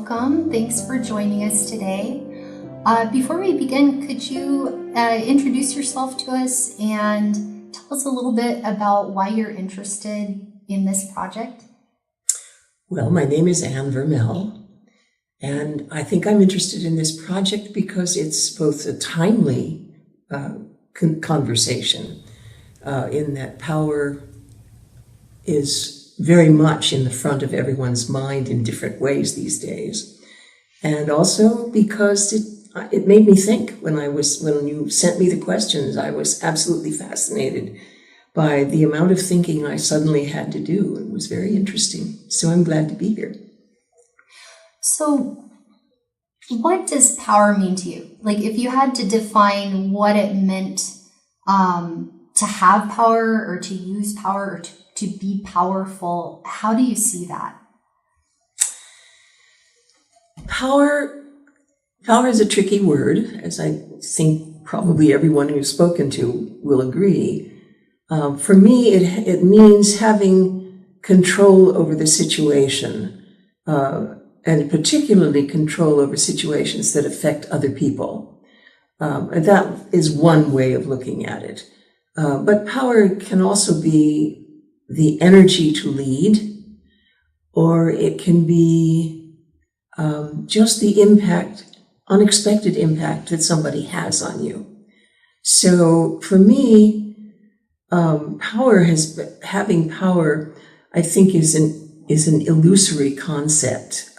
welcome. Thanks for joining us today. Before we begin, could you introduce yourself to us and tell us a little bit about why you're interested in this project? Well, my name is Ann Vermel, and I think I'm interested in this project because it's both a timely conversation in that power is very much in the front of everyone's mind in different ways these days, and also because it made me think. When you sent me the questions, I was absolutely fascinated by the amount of thinking I suddenly had to do. It was very interesting. So I'm glad to be here. So what does power mean to you? Like, if you had to define what it meant to have power or to use power or to be powerful, how do you see that? Power is a tricky word, as I think probably everyone who's spoken to will agree. For me, it means having control over the situation, and particularly control over situations that affect other people. And that is one way of looking at it. But power can also be the energy to lead, or it can be just the unexpected impact that somebody has on you. So for me, having power, I think, is an illusory concept.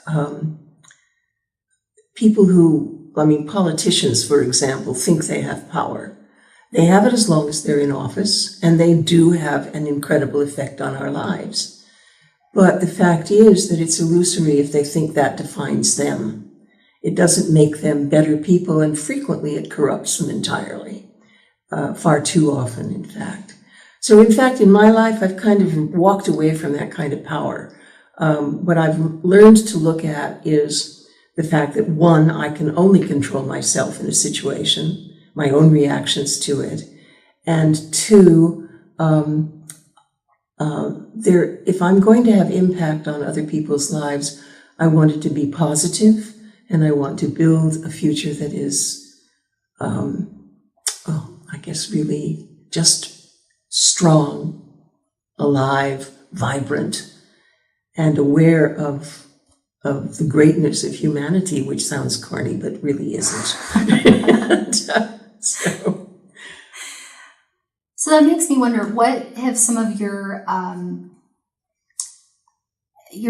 Politicians, for example, think they have power. They have it as long as they're in office, and they do have an incredible effect on our lives. But the fact is that it's illusory if they think that defines them. It doesn't make them better people, and frequently it corrupts them entirely, far too often, in fact. So, in fact, in my life, I've kind of walked away from that kind of power. What I've learned to look at is the fact that, one, I can only control myself in a situation, my own reactions to it, and two, if I'm going to have impact on other people's lives, I want it to be positive, and I want to build a future that is, really just strong, alive, vibrant, and aware of the greatness of humanity, which sounds corny, but really isn't. So that makes me wonder, what have some of your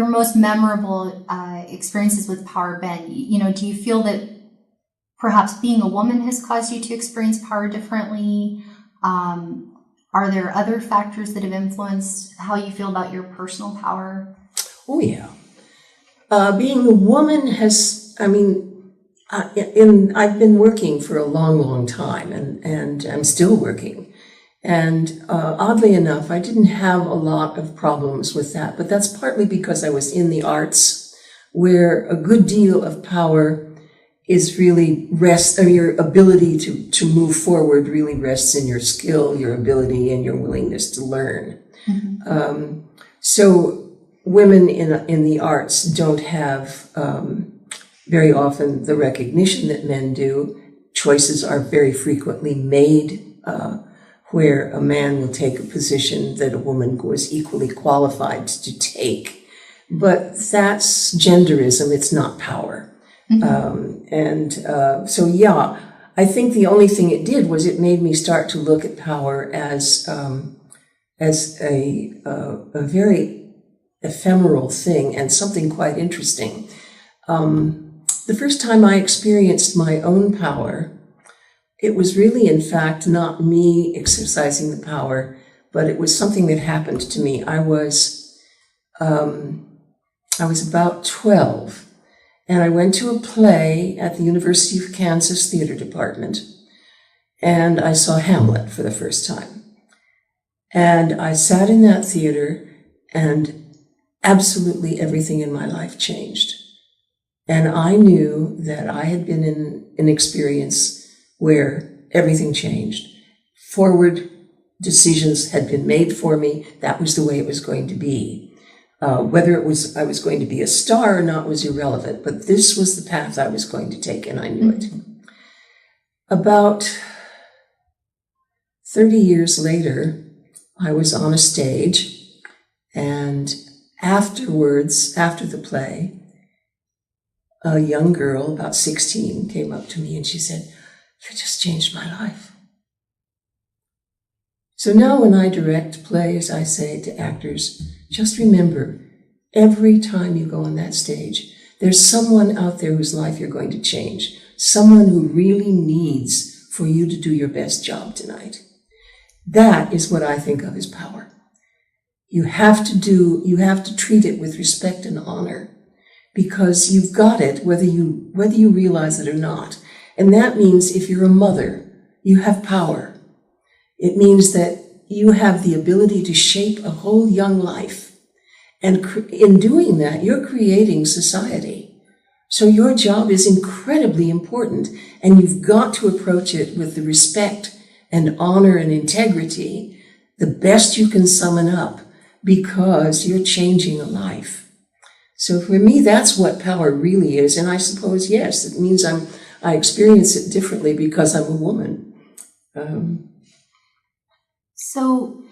most memorable experiences with power been? Do you feel that perhaps being a woman has caused you to experience power differently? Are there other factors that have influenced how you feel about your personal power? Oh, yeah. Being a woman I've been working for a long, long time, and I'm still working. And oddly enough, I didn't have a lot of problems with that, but that's partly because I was in the arts, where a good deal of power is really your ability to move forward really rests in your skill, your ability, and your willingness to learn. Mm-hmm. So women in the arts don't have very often the recognition that men do. Choices are very frequently made where a man will take a position that a woman was equally qualified to take. But that's genderism, it's not power. Mm-hmm. I think the only thing it did was it made me start to look at power as a very ephemeral thing and something quite interesting. The first time I experienced my own power, it was really, in fact, not me exercising the power, but it was something that happened to me. I was about 12. And I went to a play at the University of Kansas Theater Department, and I saw Hamlet for the first time. And I sat in that theater, and absolutely everything in my life changed. And I knew that I had been in an experience where everything changed. Forward decisions had been made for me. That was the way it was going to be. Whether I was going to be a star or not was irrelevant, but this was the path I was going to take, and I knew it. About 30 years later, I was on a stage, and afterwards, after the play, a young girl, about 16, came up to me and she said, "You just changed my life." So now when I direct plays, I say to actors, just remember, every time you go on that stage, there's someone out there whose life you're going to change, someone who really needs for you to do your best job tonight. That is what I think of as power. You have to treat it with respect and honor, because you've got it whether you realize it or not. And that means if you're a mother, you have power. It means that you have the ability to shape a whole young life. And in doing that, you're creating society. So your job is incredibly important, and you've got to approach it with the respect and honor and integrity, the best you can summon up, because you're changing a life. So for me, that's what power really is. And I suppose, yes, it means I experience it differently because I'm a woman. So,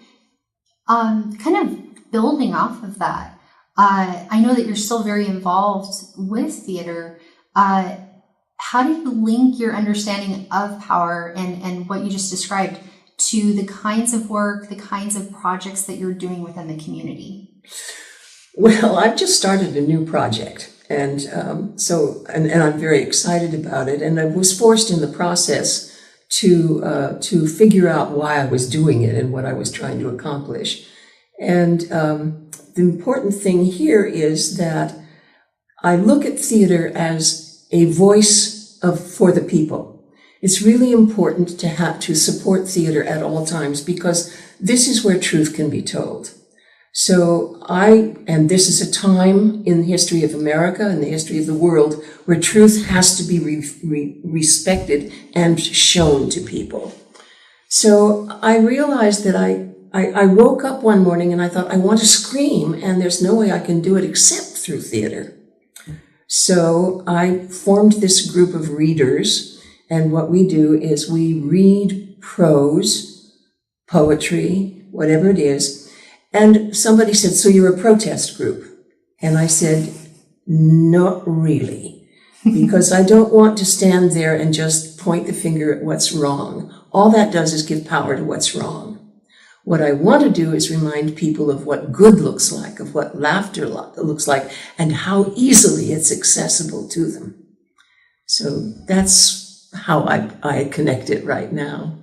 kind of building off of that, I know that you're still very involved with theater. How do you link your understanding of power and what you just described to the kinds of work, the kinds of projects that you're doing within the community? Well, I've just started a new project, and so I'm very excited about it. And I was forced in the process to figure out why I was doing it and what I was trying to accomplish. And the important thing here is that I look at theater as a voice for the people. It's really important to support theater at all times, because this is where truth can be told. So and this is a time in the history of America and the history of the world where truth has to be respected and shown to people. So I realized that I woke up one morning and I thought, I want to scream, and there's no way I can do it except through theater. So I formed this group of readers, and what we do is we read prose, poetry, whatever it is. And somebody said, "So you're a protest group?" And I said, "Not really, because I don't want to stand there and just point the finger at what's wrong. All that does is give power to what's wrong. What I want to do is remind people of what good looks like, of what laughter looks like, and how easily it's accessible to them." So that's how I connect it right now.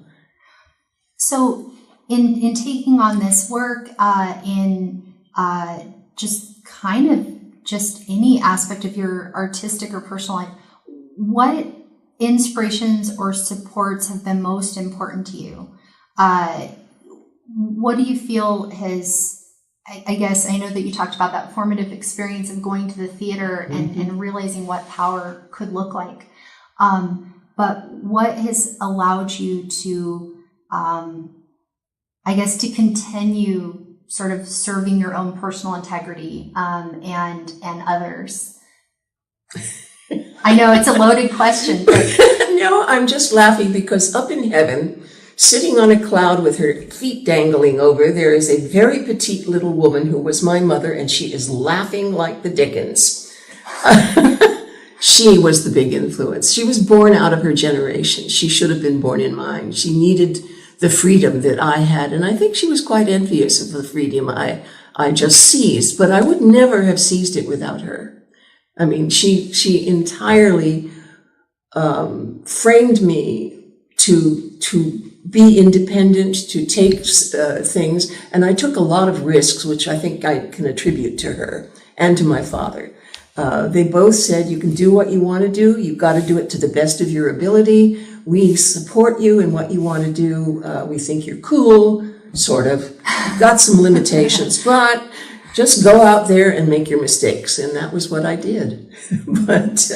So in taking on this work, just kind of just any aspect of your artistic or personal life, what inspirations or supports have been most important to you? What do you feel has, I guess, I know that you talked about that formative experience of going to the theater and realizing what power could look like. But what has allowed you to, I guess, to continue sort of serving your own personal integrity and others? I know it's a loaded question, but No, I'm just laughing because up in heaven, sitting on a cloud with her feet dangling over, there is a very petite little woman who was my mother, and she is laughing like the dickens. She was the big influence. She was born out of her generation. She should have been born in mine. She needed the freedom that I had, and I think she was quite envious of the freedom I just seized, but I would never have seized it without her. I mean, she entirely framed me to be independent, to take things, and I took a lot of risks, which I think I can attribute to her and to my father. They both said, you can do what you want to do, you've got to do it to the best of your ability. We support you in what you want to do. We think you're cool, sort of. You've got some limitations, but just go out there and make your mistakes. And that was what I did. But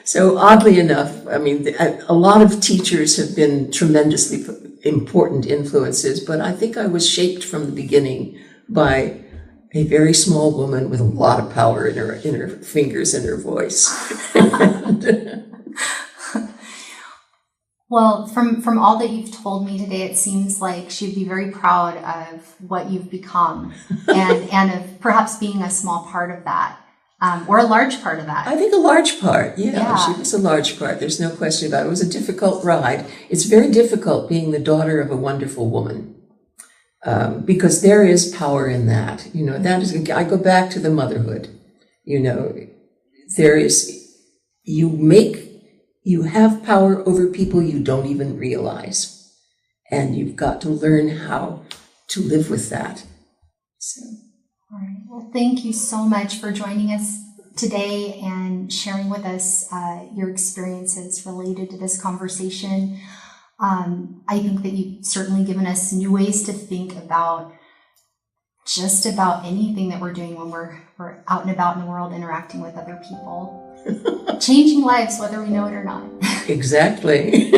so oddly enough, I mean, a lot of teachers have been tremendously important influences, but I think I was shaped from the beginning by a very small woman with a lot of power in her fingers and her voice. Well, from all that you've told me today, it seems like she'd be very proud of what you've become and of perhaps being a small part of that, or a large part of that. I think a large part, yeah. She was a large part. There's no question about it. It was a difficult ride. It's very difficult being the daughter of a wonderful woman, because there is power in that. You know, that is, I go back to the motherhood. You know, there is, you have power over people you don't even realize. And you've got to learn how to live with that. So. All right. Well, thank you so much for joining us today and sharing with us your experiences related to this conversation. I think that you've certainly given us new ways to think about just about anything that we're doing when we're out and about in the world interacting with other people. Changing lives, whether we know it or not. Exactly.